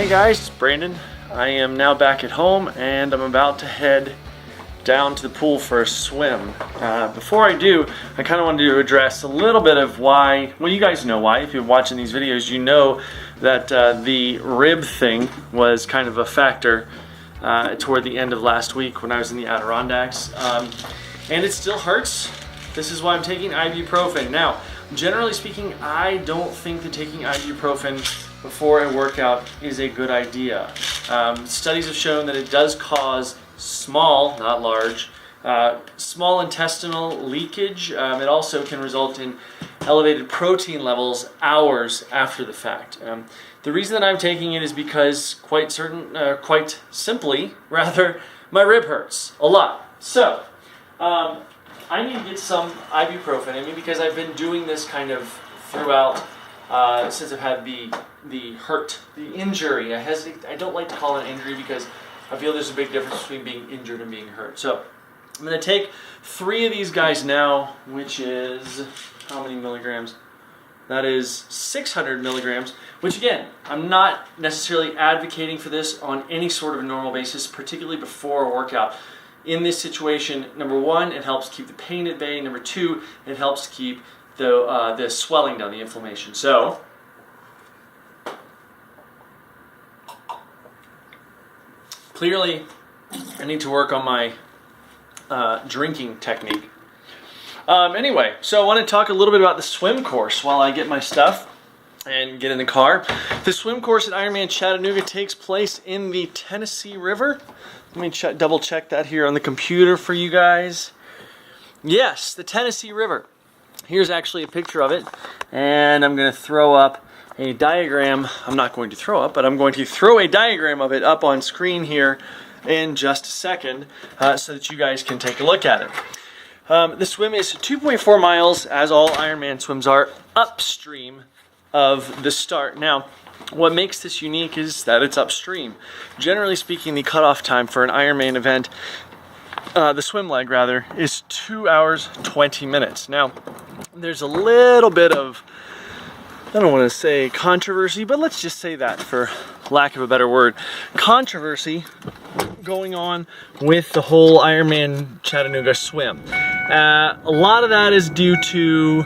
Hey guys, it's Brandon. I am now back at home and I'm about to head down to the pool for a swim. Before I do, I kind of wanted to address a little bit of why, well, you guys know why. If you're watching these videos, you know that the rib thing was kind of a factor toward the end of last week when I was in the Adirondacks. And it still hurts. This is why I'm taking ibuprofen. Now, generally speaking, I don't think that taking ibuprofen before a workout is a good idea. Studies have shown that it does cause small, not large, small intestinal leakage. It also can result in elevated protein levels hours after the fact. The reason that I'm taking it is because quite simply, my rib hurts a lot. So, I need to get some ibuprofen. I mean, because I've been doing this kind of throughout since I've had the injury. I don't like to call it an injury because I feel there's a big difference between being injured and being hurt. So I'm going to take 3 of these guys now, which is how many milligrams? That is 600 milligrams, which again, I'm not necessarily advocating for this on any sort of normal basis, particularly before a workout. In this situation, number 1, it helps keep the pain at bay. Number 2, it helps keep the swelling down, the inflammation. So, clearly, I need to work on my drinking technique. Anyway, so I want to talk a little bit about the swim course while I get my stuff and get in the car. The swim course at Ironman Chattanooga takes place in the Tennessee River. Let me double check that here on the computer for you guys. Yes, the Tennessee River. Here's actually a picture of it, and I'm going to throw up a diagram. I'm not going to throw up, but I'm going to throw a diagram of it up on screen here in just a second so that you guys can take a look at it. The swim is 2.4 miles, as all Ironman swims are, upstream of the start. Now, what makes this unique is that it's upstream. Generally speaking, the cutoff time for an Ironman event, the swim leg rather, is 2 hours 20 minutes. Now, there's a little bit of, I don't want to say controversy, but let's just say that for lack of a better word, controversy going on with the whole Ironman Chattanooga swim. A lot of that is due to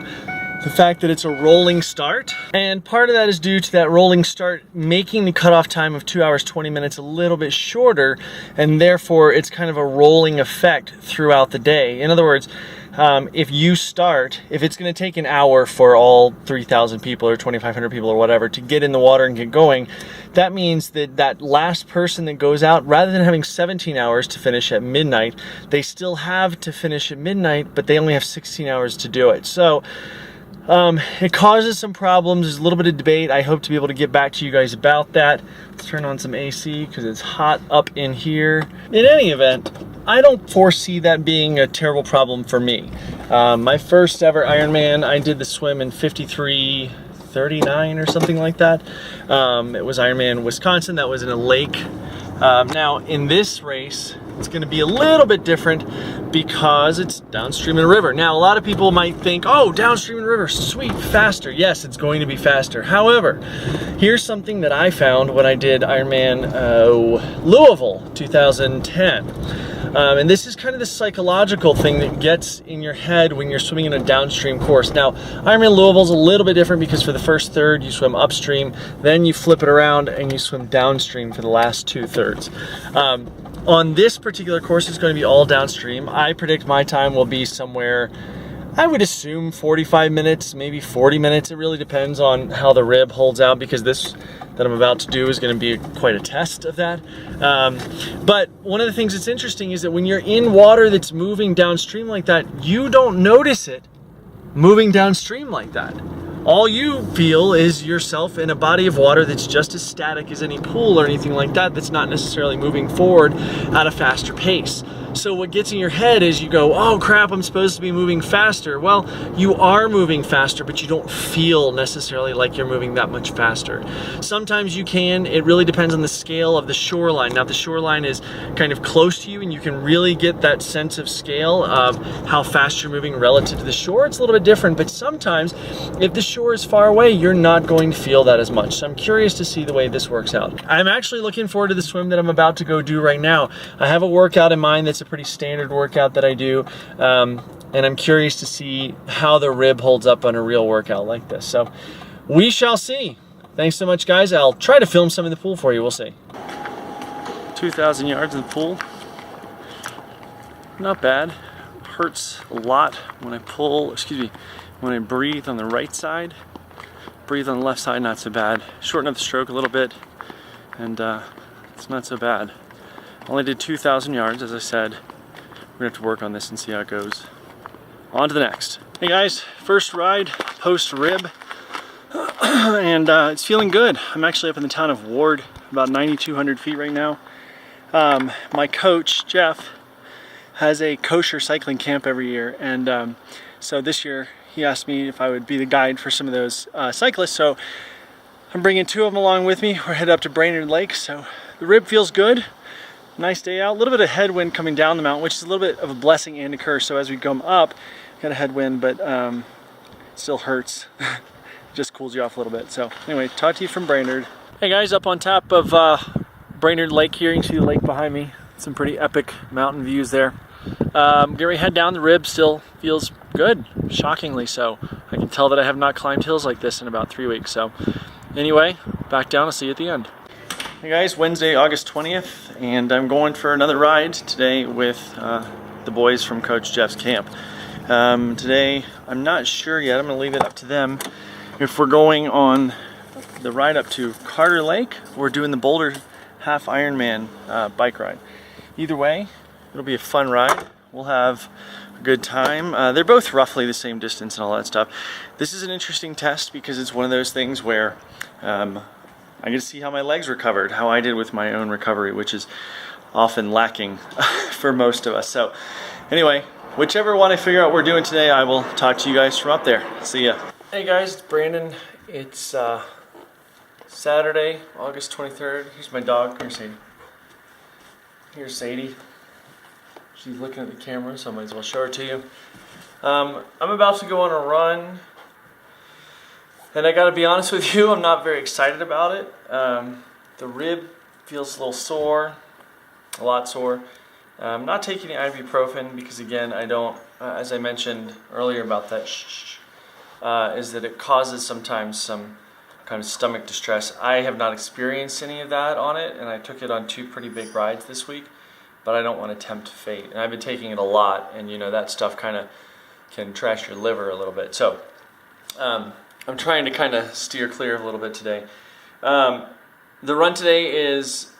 the fact that it's a rolling start, and part of that is due to that rolling start making the cutoff time of 2 hours 20 minutes a little bit shorter, and therefore it's kind of a rolling effect throughout the day. In other words, if it's going to take an hour for all 3,000 people or 2,500 people or whatever to get in the water and get going, that means that that last person that goes out, rather than having 17 hours to finish at midnight, they still have to finish at midnight, but they only have 16 hours to do it. So it causes some problems. There's a little bit of debate. I hope to be able to get back to you guys about that. Let's turn on some AC because it's hot up in here. In any event, I don't foresee that being a terrible problem for me. My first ever Ironman, I did the swim in 53:39 or something like that. It was Ironman Wisconsin. That was in a lake. Now in this race, it's going to be a little bit different because it's downstream in a river. Now, a lot of people might think, oh, downstream in a river, sweet, faster. Yes, it's going to be faster. However, here's something that I found when I did Ironman Louisville 2010. And this is kind of the psychological thing that gets in your head when you're swimming in a downstream course. Now, Ironman Louisville is a little bit different because for the first third, you swim upstream, then you flip it around and you swim downstream for the last 2 thirds. On this particular course, it's going to be all downstream. I predict my time will be somewhere, I would assume 45 minutes, maybe 40 minutes. It really depends on how the rib holds out, because this that I'm about to do is going to be quite a test of that. But one of the things that's interesting is that when you're in water that's moving downstream like that, you don't notice it moving downstream like that. All you feel is yourself in a body of water that's just as static as any pool or anything like that, that's not necessarily moving forward at a faster pace. So what gets in your head is you go, oh crap, I'm supposed to be moving faster. Well, you are moving faster, but you don't feel necessarily like you're moving that much faster. Sometimes you can. It really depends on the scale of the shoreline. Now, if the shoreline is kind of close to you and you can really get that sense of scale of how fast you're moving relative to the shore, it's a little bit different. But sometimes if the shore is far away, you're not going to feel that as much. So I'm curious to see the way this works out. I'm actually looking forward to the swim that I'm about to go do right now. I have a workout in mind that's a pretty standard workout that I do, and I'm curious to see how the rib holds up on a real workout like this. So we shall see. Thanks so much, guys. I'll try to film some in the pool for you. We'll see. 2,000 yards in the pool. Not bad. Hurts a lot when I pull, when I breathe on the right side. Breathe on the left side, not so bad. Shorten up the stroke a little bit, and it's not so bad. Only did 2,000 yards, as I said. We're gonna have to work on this and see how it goes. On to the next. Hey guys, first ride post rib, and it's feeling good. I'm actually up in the town of Ward, about 9,200 feet right now. My coach, Jeff, has a kosher cycling camp every year, and so this year he asked me if I would be the guide for some of those cyclists, so I'm bringing 2 of them along with me. We're headed up to Brainerd Lake, so the rib feels good. Nice day out. A little bit of headwind coming down the mountain, which is a little bit of a blessing and a curse. So as we come up, got a headwind, but it still hurts. Just cools you off a little bit. So anyway, talk to you from Brainerd. Hey guys, up on top of Brainerd Lake here. You can see the lake behind me. Some pretty epic mountain views there. Get ready to head down. The rib still feels good, shockingly so. I can tell that I have not climbed hills like this in about 3 weeks. So anyway, back down. I'll see you at the end. Hey guys, Wednesday, August 20th, and I'm going for another ride today with the boys from Coach Jeff's camp. Today, I'm not sure yet. I'm going to leave it up to them if we're going on the ride up to Carter Lake or doing the Boulder half Ironman bike ride. Either way, it'll be a fun ride. We'll have a good time. They're both roughly the same distance and all that stuff. This is an interesting test because it's one of those things where I get to see how my legs recovered, how I did with my own recovery, which is often lacking for most of us. So anyway, whichever one I figure out we're doing today, I will talk to you guys from up there. See ya. Hey guys, it's Brandon. It's Saturday, August 23rd. Here's my dog. Here's Sadie. Here's Sadie. She's looking at the camera, so I might as well show her to you. I'm about to go on a run. And I gotta be honest with you, I'm not very excited about it. The rib feels a little sore, a lot sore. I'm not taking the ibuprofen because again, I don't, as I mentioned earlier about that is that it causes sometimes some kind of stomach distress. I have not experienced any of that on it, and I took it on 2 pretty big rides this week, but I don't want to tempt fate. And I've been taking it a lot, and you know, that stuff kind of can trash your liver a little bit. So, I'm trying to kind of steer clear of a little bit today. The run today is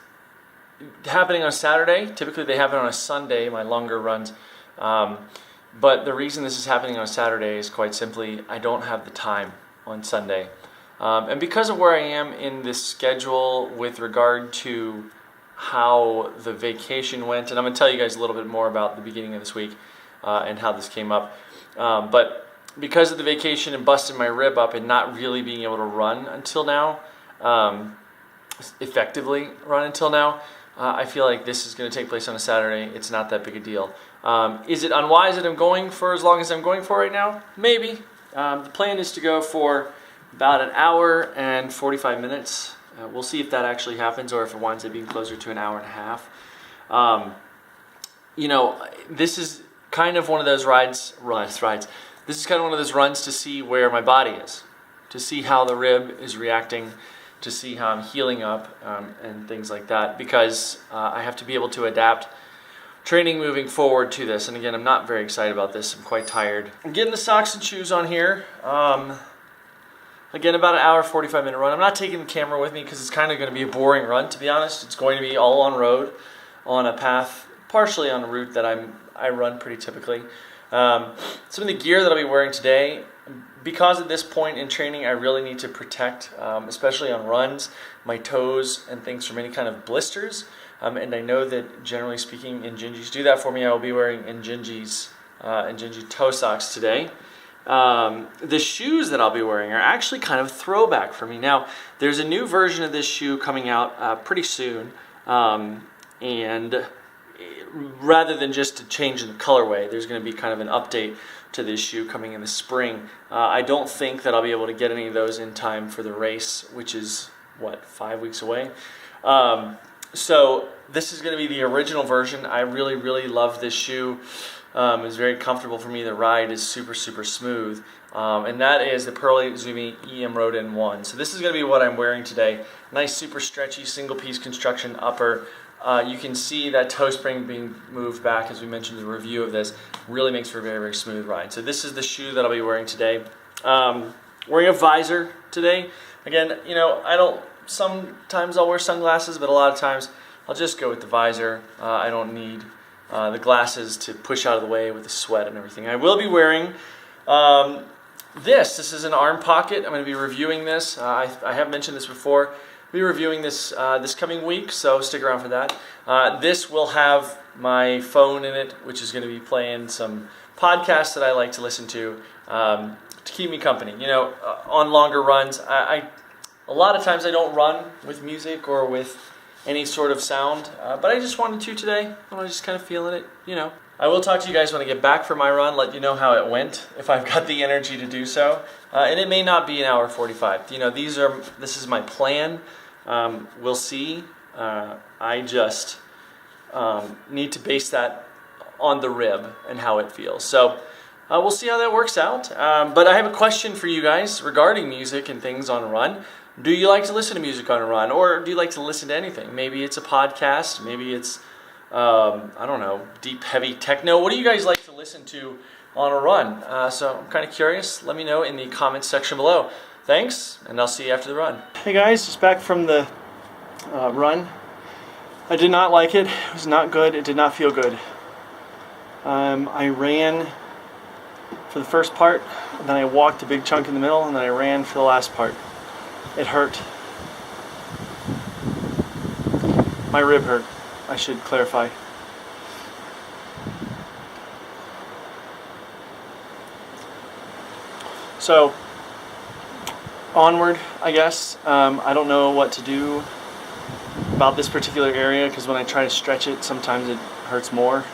happening on Saturday. Typically they happen on a Sunday, my longer runs. But the reason this is happening on Saturday is quite simply I don't have the time on Sunday. And because of where I am in this schedule with regard to how the vacation went, and I'm going to tell you guys a little bit more about the beginning of this week and how this came up. But because of the vacation and busting my rib up and not really being able to run until now, effectively run until now, I feel like this is going to take place on a Saturday. It's not that big a deal. Is it unwise that I'm going for as long as I'm going for right now? Maybe. The plan is to go for about an hour and 45 minutes. We'll see if that actually happens or if it winds up being closer to an hour and a half. You know, this is kind of one of those rides. This is kind of one of those runs to see where my body is, to see how the rib is reacting, to see how I'm healing up and things like that, because I have to be able to adapt training moving forward to this. And again, I'm not very excited about this. I'm quite tired. I'm getting the socks and shoes on here. Again, about an hour, 45-minute run. I'm not taking the camera with me because it's kind of going to be a boring run, to be honest. It's going to be all on road, on a path, partially on a route that I run pretty typically. Some of the gear that I'll be wearing today, because at this point in training I really need to protect, especially on runs, my toes and things from any kind of blisters. and I know that generally speaking, Injinjis do that for me. I will be wearing Injinji toe socks today. The shoes that I'll be wearing are actually kind of throwback for me. Now, there's a new version of this shoe coming out pretty soon, and rather than just a change in the colorway, there's going to be kind of an update to this shoe coming in the spring. I don't think that I'll be able to get any of those in time for the race, which is, 5 weeks away? So this is going to be the original version. I really, really love this shoe. It's very comfortable for me. The ride is super, super smooth. And that is the Pearly Izumi EM Roden 1. So this is going to be what I'm wearing today. Nice, super stretchy, single-piece construction upper. You can see that toe spring being moved back, as we mentioned in the review of this. Really makes for a very, very smooth ride. So this is the shoe that I'll be wearing today. Wearing a visor today. Again, sometimes I'll wear sunglasses, but a lot of times I'll just go with the visor. I don't need the glasses to push out of the way with the sweat and everything. I will be wearing this is an arm pocket. I'm going to be reviewing this. I have mentioned this before. I'll be reviewing this this coming week, so stick around for that. This will have my phone in it, which is going to be playing some podcasts that I like to listen to keep me company. On longer runs, a lot of times I don't run with music or with any sort of sound, but I just wanted to today. I was just kind of feeling it, I will talk to you guys when I get back from my run, let you know how it went, if I've got the energy to do so. And it may not be an hour 45. This is my plan. We'll see. I just need to base that on the rib and how it feels. So we'll see how that works out. But I have a question for you guys regarding music and things on a run. Do you like to listen to music on a run, or do you like to listen to anything? Maybe it's a podcast, maybe it's, deep, heavy techno. What do you guys like to listen to on a run? So I'm kind of curious. Let me know in the comments section below. Thanks, and I'll see you after the run. Hey guys, just back from the run. I did not like it. It was not good. It did not feel good. I ran for the first part, and then I walked a big chunk in the middle, and then I ran for the last part. It hurt. My rib hurt, I should clarify. So, onward, I guess. I don't know what to do about this particular area, because when I try to stretch it, sometimes it hurts more.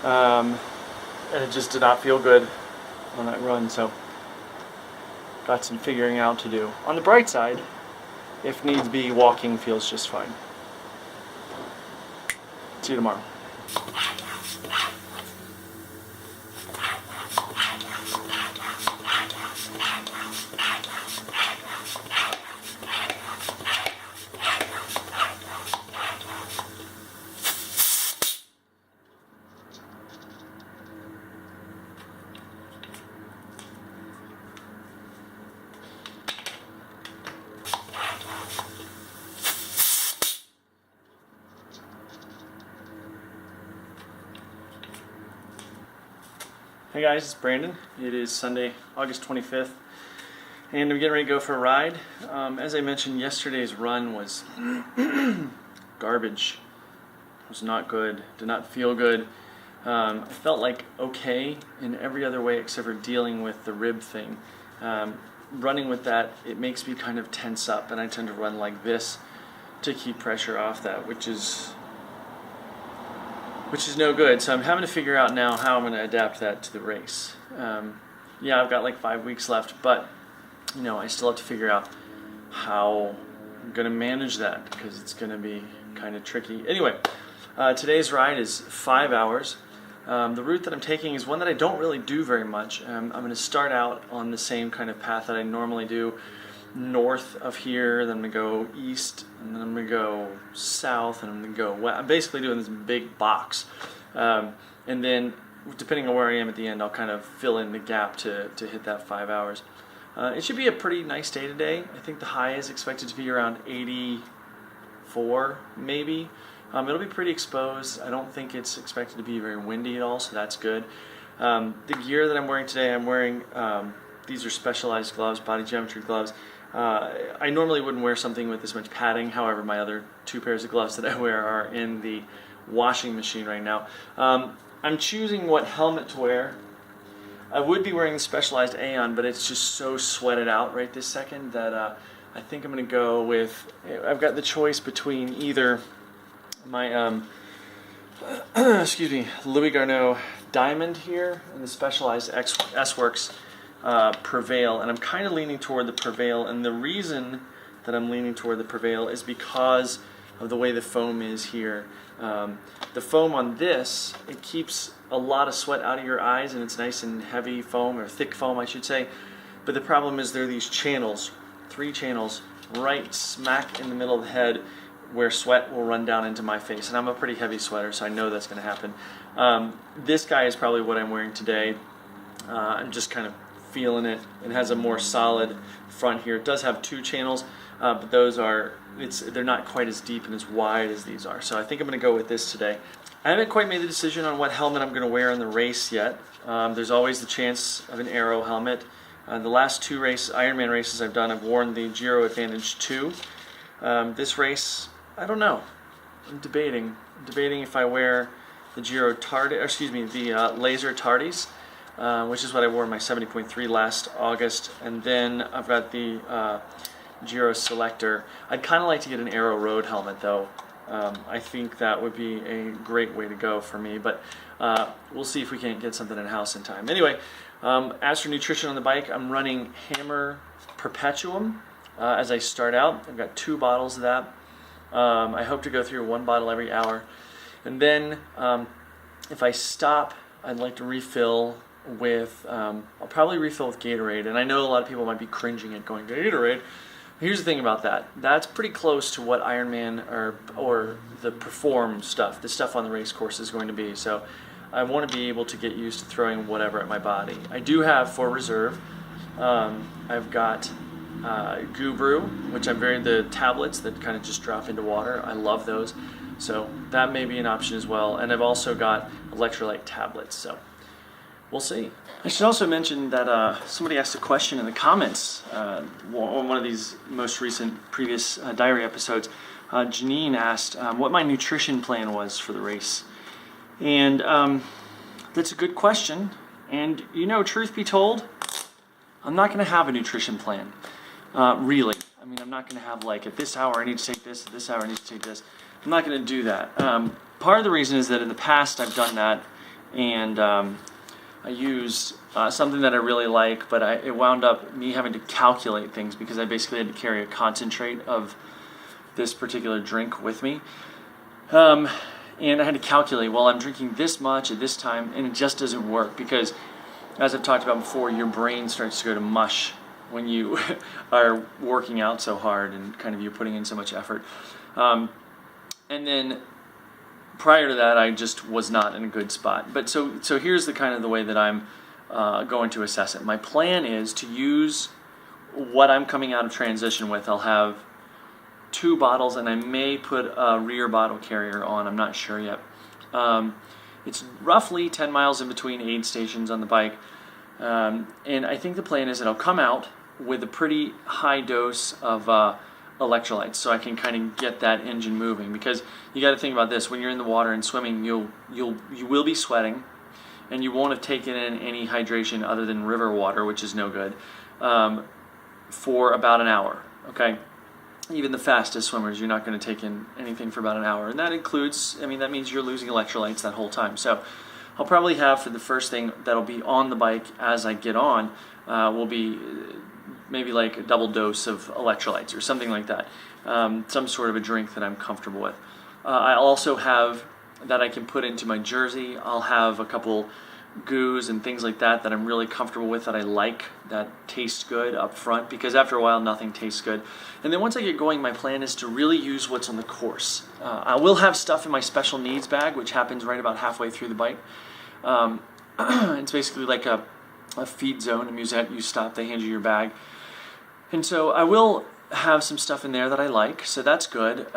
And it just did not feel good on that run, so got some figuring out to do. On the bright side, if needs be, walking feels just fine. See you tomorrow. Hey guys, it's Brandon. It is Sunday, August 25th, and I'm getting ready to go for a ride. As I mentioned, yesterday's run was garbage. It was not good, did not feel good. I felt like okay in every other way except for dealing with the rib thing. Running with that, it makes me kind of tense up, and I tend to run like this to keep pressure off that, which is no good. So I'm having to figure out now how I'm going to adapt that to the race. Yeah, I've got like 5 weeks left, but I still have to figure out how I'm going to manage that, because it's going to be kind of tricky. Anyway, today's ride is 5 hours. The route that I'm taking is one that I don't really do very much. I'm going to start out on the same kind of path that I normally do, north of here, then I'm going to go east, and then I'm going to go south, and I'm going to go west. I'm basically doing this big box. And then, depending on where I am at the end, I'll kind of fill in the gap to hit that 5 hours. It should be a pretty nice day today. I think the high is expected to be around 84, maybe. It'll be pretty exposed. I don't think it's expected to be very windy at all, so that's good. The gear that I'm wearing today, these are Specialized gloves, body geometry gloves. I normally wouldn't wear something with this much padding. However, my other 2 pairs of gloves that I wear are in the washing machine right now. I'm choosing what helmet to wear. I would be wearing the Specialized Aeon, but it's just so sweated out right this second that I think I'm going to go with, I've got the choice between either my, excuse me, Louis Garneau Diamond here and the Specialized S-Works Prevail, and I'm kind of leaning toward the Prevail, and the reason that I'm leaning toward the Prevail is because of the way the foam is here. The foam on this, it keeps a lot of sweat out of your eyes, and it's nice and heavy foam, or thick foam I should say, but the problem is there are these channels, 3 channels, right smack in the middle of the head where sweat will run down into my face, and I'm a pretty heavy sweater, so I know that's going to happen. This guy is probably what I'm wearing today. I'm just kind of feeling it. It has a more solid front here. It does have 2 channels, but those are, they're not quite as deep and as wide as these are. So I think I'm going to go with this today. I haven't quite made the decision on what helmet I'm going to wear in the race yet. There's always the chance of an Aero helmet. The last 2 Ironman races I've done, I've worn the Giro Advantage 2. This race, I don't know. I'm debating if I wear the Giro Tardi, or excuse me, the Laser Tardis, which is what I wore in my 70.3 last August, and then I've got the Giro Selector. I'd kind of like to get an Aero Road helmet though. I think that would be a great way to go for me, but we'll see if we can't get something in-house in time. Anyway, as for nutrition on the bike, I'm running Hammer Perpetuum as I start out. I've got 2 bottles of that. I hope to go through 1 bottle every hour. And then if I stop, I'd like to refill with, I'll probably refill with Gatorade. And I know a lot of people might be cringing at going Gatorade. Here's the thing about that. That's pretty close to what Ironman or the Perform stuff, the stuff on the race course is going to be. So I want to be able to get used to throwing whatever at my body. I do have for reserve, I've got Guru, which the tablets that kind of just drop into water. I love those. So that may be an option as well. And I've also got electrolyte tablets. So we'll see. I should also mention that somebody asked a question in the comments on one of these most recent previous diary episodes. Janine asked what my nutrition plan was for the race. And that's a good question. And truth be told, I'm not going to have a nutrition plan, really. I mean, I'm not going to have like, at this hour I need to take this, at this hour I need to take this. I'm not going to do that. Part of the reason is that in the past I've done that, and I used something that I really like, but it wound up me having to calculate things because I basically had to carry a concentrate of this particular drink with me. And I had to calculate, well, I'm drinking this much at this time, and it just doesn't work because, as I've talked about before, your brain starts to go to mush when you are working out so hard and kind of you're putting in so much effort. And then prior to that, I just was not in a good spot. But so here's the kind of the way that I'm going to assess it. My plan is to use what I'm coming out of transition with. I'll have 2 bottles, and I may put a rear bottle carrier on. I'm not sure yet. It's roughly 10 miles in between aid stations on the bike. And I think the plan is that I'll come out with a pretty high dose of electrolytes, so I can kind of get that engine moving. Because you got to think about this: when you're in the water and swimming, you will be sweating, and you won't have taken in any hydration other than river water, which is no good, for about an hour. Okay, even the fastest swimmers, you're not going to take in anything for about an hour, and that includes, that means you're losing electrolytes that whole time. So I'll probably have, for the first thing that'll be on the bike as I get on, will be maybe like a double dose of electrolytes or something like that. Some sort of a drink that I'm comfortable with. I also have that I can put into my jersey. I'll have a couple goos and things like that I'm really comfortable with, that I like, that taste good up front, because after a while nothing tastes good. And then once I get going, my plan is to really use what's on the course. I will have stuff in my special needs bag, which happens right about halfway through the bike. It's basically like a feed zone. You stop, they hand you your bag. And so I will have some stuff in there that I like, so that's good.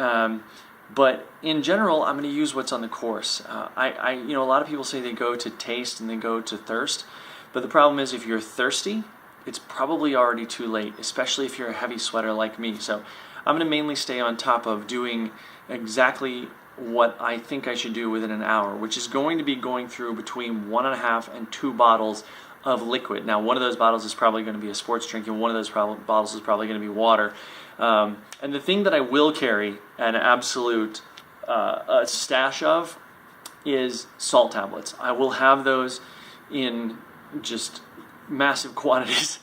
But in general, I'm going to use what's on the course. A lot of people say they go to taste and they go to thirst, but the problem is if you're thirsty, it's probably already too late, especially if you're a heavy sweater like me. So I'm going to mainly stay on top of doing exactly what I think I should do within an hour, which is going to be going through between 1.5 and 2 bottles of liquid. Now, one of those bottles is probably going to be a sports drink, and one of those bottles is probably going to be water. And the thing that I will carry an absolute a stash of is salt tablets. I will have those in just massive quantities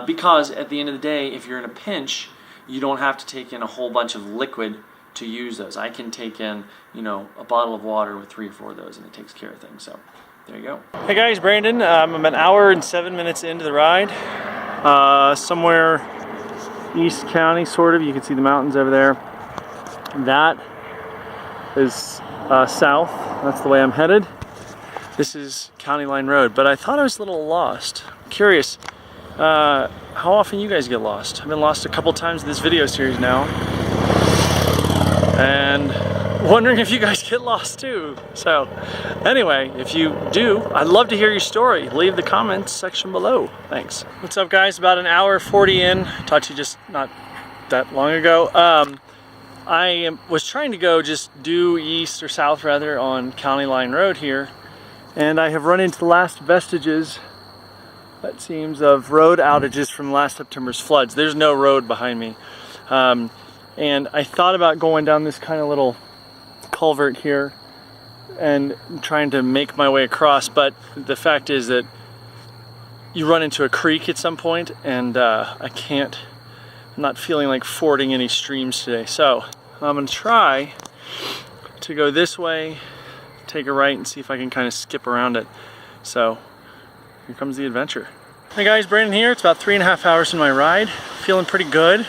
because at the end of the day, if you're in a pinch, you don't have to take in a whole bunch of liquid to use those. I can take in, you know, a bottle of water with 3 or 4 of those, and it takes care of things. So there you go. Hey guys, Brandon. I'm an hour and 7 minutes into the ride. Somewhere East County, sort of. You can see the mountains over there. That is south. That's the way I'm headed. This is County Line Road, but I thought I was a little lost. I'm curious, how often you guys get lost? I've been lost a couple times in this video series now, and wondering if you guys get lost too. So anyway, if you do, I'd love to hear your story. Leave the comments section below. Thanks. What's up guys? About an hour 40 in. Talked to you just not that long ago. I was trying to go just due east or south rather on County Line Road here, and I have run into the last vestiges, that seems, of road outages from last September's floods. There's no road behind me. And I thought about going down this kind of little culvert here and trying to make my way across, but the fact is that you run into a creek at some point, and I'm not feeling like fording any streams today. So I'm gonna try to go this way, take a right, and see if I can kind of skip around it. So here comes the adventure. Hey guys, Brandon here. It's about 3.5 hours in my ride. Feeling pretty good.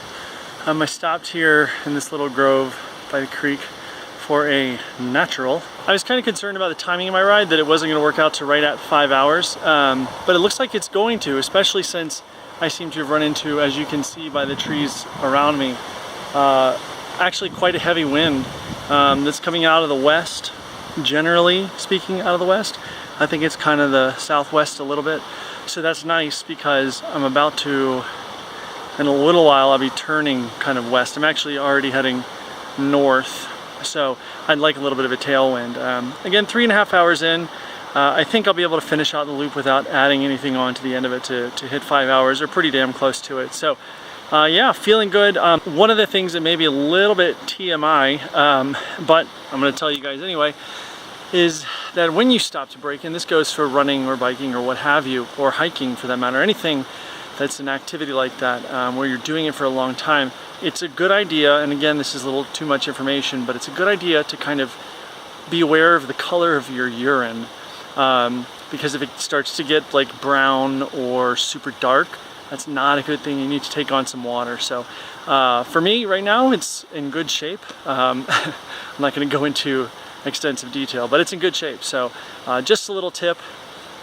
I stopped here in this little grove by the creek for a natural. I was kind of concerned about the timing of my ride, that it wasn't going to work out to right at 5 hours, but it looks like it's going to, especially since I seem to have run into, as you can see by the trees around me, actually quite a heavy wind that's coming out of the west, generally speaking out of the west. I think it's kind of the southwest a little bit, so that's nice because I'm about to, in a little while, I'll be turning kind of west. I'm actually already heading north, so I'd like a little bit of a tailwind. Again, 3.5 hours in. I think I'll be able to finish out the loop without adding anything on to the end of it to hit 5 hours, or pretty damn close to it. So yeah, feeling good. One of the things that may be a little bit TMI, but I'm going to tell you guys anyway, is that when you stop to break, and this goes for running or biking or what have you, or hiking for that matter, anything that's an activity like that, where you're doing it for a long time, it's a good idea, and again, this is a little too much information, but it's a good idea to kind of be aware of the color of your urine, because if it starts to get like brown or super dark, that's not a good thing. You need to take on some water. So for me right now, it's in good shape. I'm not going to go into extensive detail, but it's in good shape. So just a little tip,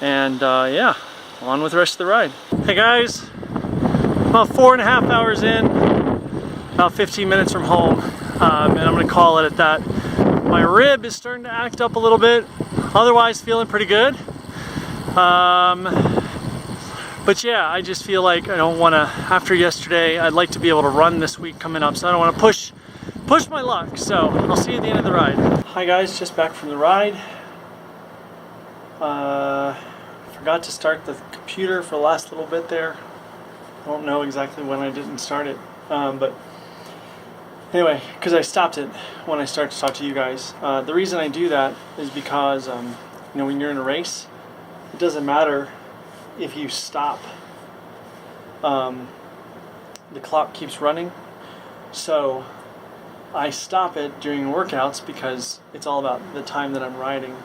and yeah, on with the rest of the ride. Hey guys, about 4.5 hours in, about 15 minutes from home, and I'm going to call it at that. My rib is starting to act up a little bit, otherwise feeling pretty good. But yeah, I just feel like I don't want to, after yesterday, I'd like to be able to run this week coming up, so I don't want to push my luck. So I'll see you at the end of the ride. Hi guys, just back from the ride. Forgot to start the computer for the last little bit there. I don't know exactly when I didn't start it, but anyway, because I stopped it when I started to talk to you guys. The reason I do that is because, you know, when you're in a race, it doesn't matter if you stop. The clock keeps running. So I stop it during workouts because it's all about the time that I'm riding.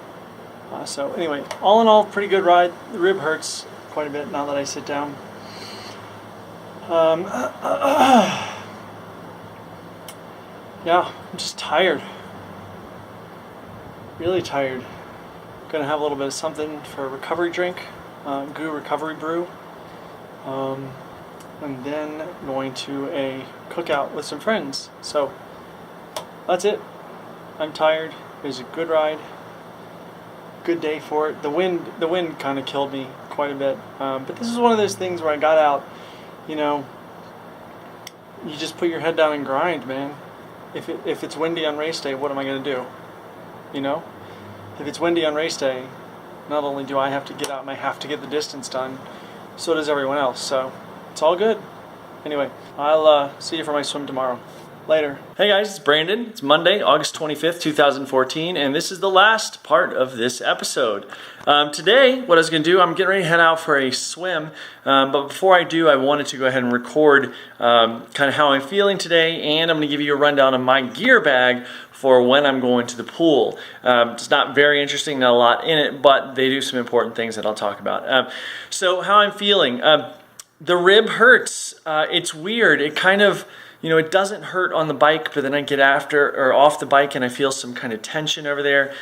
So anyway, all in all, pretty good ride. The rib hurts quite a bit now that I sit down. Yeah, I'm just tired. Really tired. Gonna have a little bit of something for a recovery drink, Goo Recovery Brew, and then going to a cookout with some friends. So that's it. I'm tired. It was a good ride. Good day for it. The wind kind of killed me quite a bit. But this is one of those things where I got out, you know, you just put your head down and grind, man. If it's windy on race day, what am I going to do? You know? If it's windy on race day, not only do I have to get out and I have to get the distance done, so does everyone else. So it's all good. Anyway, I'll see you for my swim tomorrow. Later. Hey guys, it's Brandon. It's Monday, August 25th, 2014, and this is the last part of this episode. Today, what I was going to do, I'm getting ready to head out for a swim, but before I do, I wanted to go ahead and record kind of how I'm feeling today, and I'm going to give you a rundown of my gear bag for when I'm going to the pool. It's not very interesting, not a lot in it, but they do some important things that I'll talk about. So how I'm feeling. The rib hurts. It's weird. It kind of... You know, it doesn't hurt on the bike, but then I get off the bike and I feel some kind of tension over there.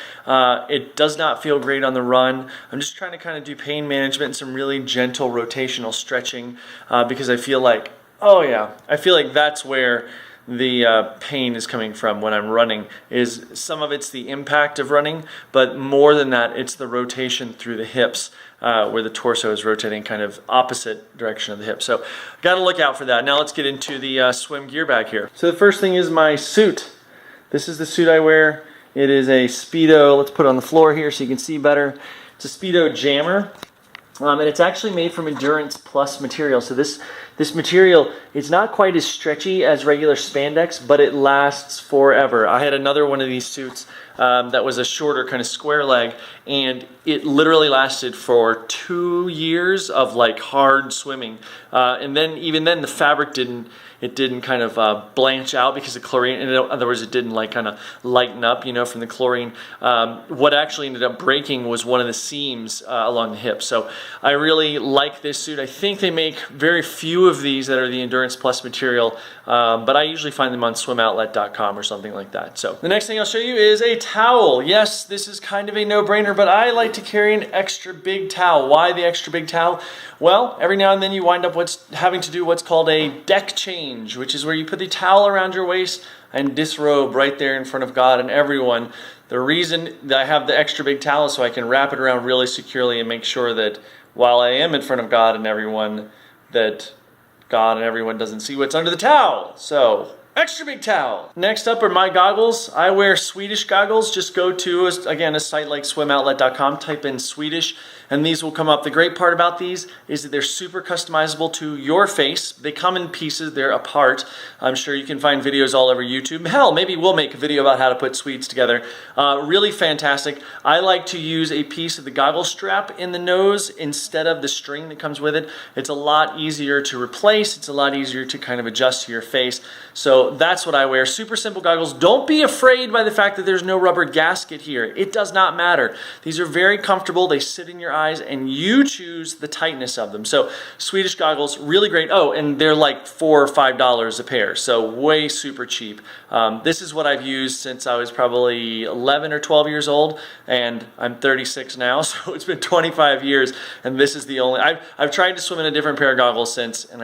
It does not feel great on the run. I'm just trying to kind of do pain management and some really gentle rotational stretching because I feel like, I feel like that's where the pain is coming from when I'm running. Is some of it's the impact of running, but more than that, it's the rotation through the hips where the torso is rotating kind of opposite direction of the hip. So got to look out for that. Now let's get into the swim gear bag here. So the first thing is my suit. This is the suit I wear. It is a Speedo. Let's put it on the floor here so you can see better. It's a Speedo jammer. And it's actually made from Endurance Plus material. So this material, it's not quite as stretchy as regular spandex, but it lasts forever. I had another one of these suits that was a shorter kind of square leg, and it literally lasted for 2 years of like hard swimming. And then even then the fabric didn't kind of blanch out because of chlorine. In other words, it didn't like kind of lighten up, you know, from the chlorine. What actually ended up breaking was one of the seams along the hip. So I really like this suit. I think they make very few of these that are the Endurance Plus material, but I usually find them on swimoutlet.com or something like that. So the next thing I'll show you is a towel. Yes, this is kind of a no-brainer, but I like to carry an extra big towel. Why the extra big towel? Well, every now and then you wind up having to do what's called a deck change, which is where you put the towel around your waist and disrobe right there in front of God and everyone. The reason that I have the extra big towel is so I can wrap it around really securely and make sure that while I am in front of God and everyone, that God and everyone doesn't see what's under the towel. So, extra big towel. Next up are my goggles. I wear Swedish goggles. Just go to, again, a site like swimoutlet.com, type in Swedish, and these will come up. The great part about these is that they're super customizable to your face. They come in pieces, they're apart. I'm sure you can find videos all over YouTube. Hell, maybe we'll make a video about how to put Swedes together. Really fantastic. I like to use a piece of the goggle strap in the nose instead of the string that comes with it. It's a lot easier to replace. It's a lot easier to kind of adjust to your face. So that's what I wear. Super simple goggles. Don't be afraid by the fact that there's no rubber gasket here. It does not matter. These are very comfortable. They sit in your eyes and you choose the tightness of them. So Swedish goggles, really great. Oh, and they're like $4 or $5 a pair. So way super cheap. This is what I've used since I was probably 11 or 12 years old, and I'm 36 now. So it's been 25 years, and this is the only, I've tried to swim in a different pair of goggles since, and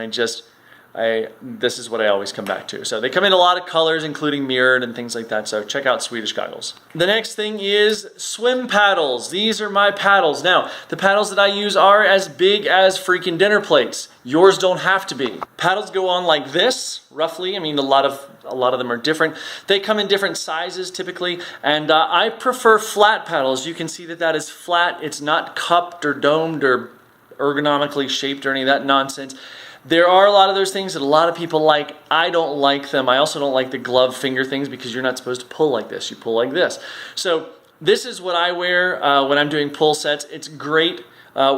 this is what I always come back to. So they come in a lot of colors, including mirrored and things like that. So check out Swedish goggles. The next thing is swim paddles. These are my paddles. Now, the paddles that I use are as big as freaking dinner plates. Yours don't have to be. Paddles go on like this, roughly. I mean, a lot of them are different. They come in different sizes typically, and I prefer flat paddles. You can see that is flat. It's not cupped or domed or ergonomically shaped or any of that nonsense. There are a lot of those things that a lot of people like. I don't like them. I also don't like the glove finger things because you're not supposed to pull like this. You pull like this. So this is what I wear when I'm doing pull sets. It's great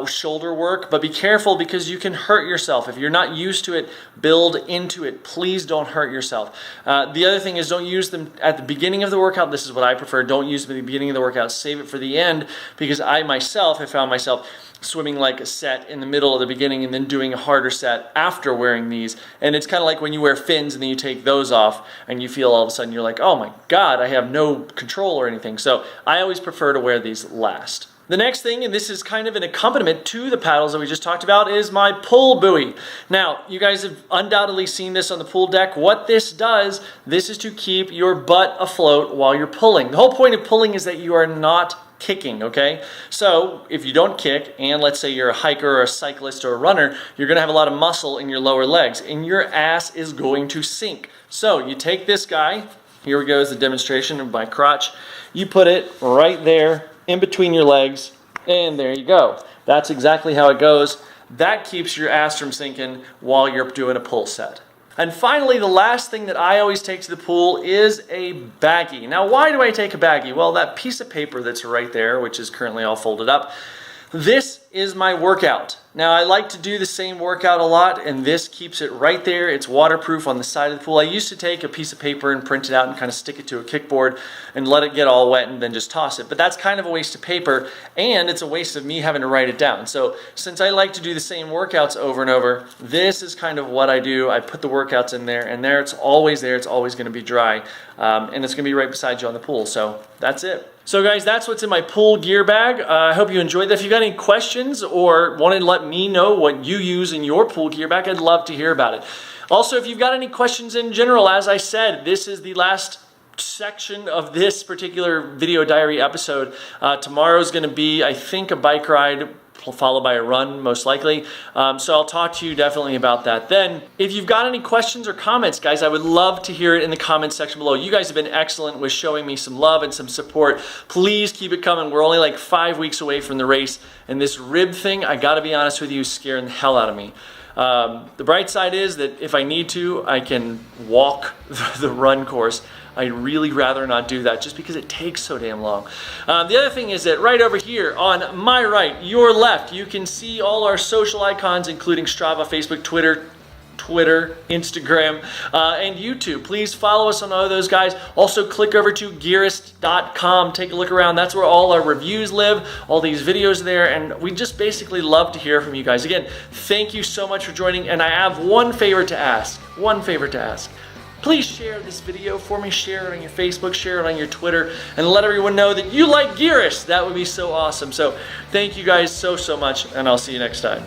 shoulder work, but be careful because you can hurt yourself. If you're not used to it, build into it. Please don't hurt yourself. The other thing is don't use them at the beginning of the workout. This is what I prefer. Don't use them at the beginning of the workout. Save it for the end because I myself have found myself swimming like a set in the middle of the beginning and then doing a harder set after wearing these. And it's kind of like when you wear fins and then you take those off and you feel all of a sudden you're like, oh my God, I have no control or anything. So I always prefer to wear these last. The next thing, and this is kind of an accompaniment to the paddles that we just talked about, is my pull buoy. Now, you guys have undoubtedly seen this on the pool deck. What this does, this is to keep your butt afloat while you're pulling. The whole point of pulling is that you are not kicking, okay? So if you don't kick, and let's say you're a hiker or a cyclist or a runner, you're gonna have a lot of muscle in your lower legs, and your ass is going to sink. So you take this guy, here we go is the demonstration of my crotch. You put it right there in between your legs, and there you go. That's exactly how it goes. That keeps your ass from sinking while you're doing a pull set. And finally, the last thing that I always take to the pool is a baggie. Now, why do I take a baggie? Well, that piece of paper that's right there, which is currently all folded up, this is my workout. Now, I like to do the same workout a lot, and this keeps it right there. It's waterproof on the side of the pool. I used to take a piece of paper and print it out and kind of stick it to a kickboard and let it get all wet and then just toss it. But that's kind of a waste of paper, and it's a waste of me having to write it down. So since I like to do the same workouts over and over, this is kind of what I do. I put the workouts in there, and there it's always there. It's always going to be dry, and it's going to be right beside you on the pool. So that's it. So guys, that's what's in my pool gear bag. I hope you enjoyed that. If you got any questions or want to let me know what you use in your pool gear bag, I'd love to hear about it. Also, if you've got any questions in general, as I said, this is the last section of this particular video diary episode. Tomorrow's going to be, I think, a bike ride followed by a run, most likely. So I'll talk to you definitely about that then. If you've got any questions or comments, guys, I would love to hear it in the comments section below. You guys have been excellent with showing me some love and some support. Please keep it coming. We're only like 5 weeks away from the race, and this rib thing, I gotta be honest with you, is scaring the hell out of me. The bright side is that if I need to, I can walk the run course. I'd really rather not do that just because it takes so damn long. The other thing is that right over here on my right, your left, you can see all our social icons, including Strava, Facebook, Twitter, Instagram, and YouTube. Please follow us on all of those, guys. Also, click over to Gearist.com. Take a look around. That's where all our reviews live, all these videos there, and we just basically love to hear from you guys. Again, thank you so much for joining, and I have one favor to ask. Please share this video for me. Share it on your Facebook, share it on your Twitter, and let everyone know that you like Gearist. That would be so awesome. So thank you guys so much, and I'll see you next time.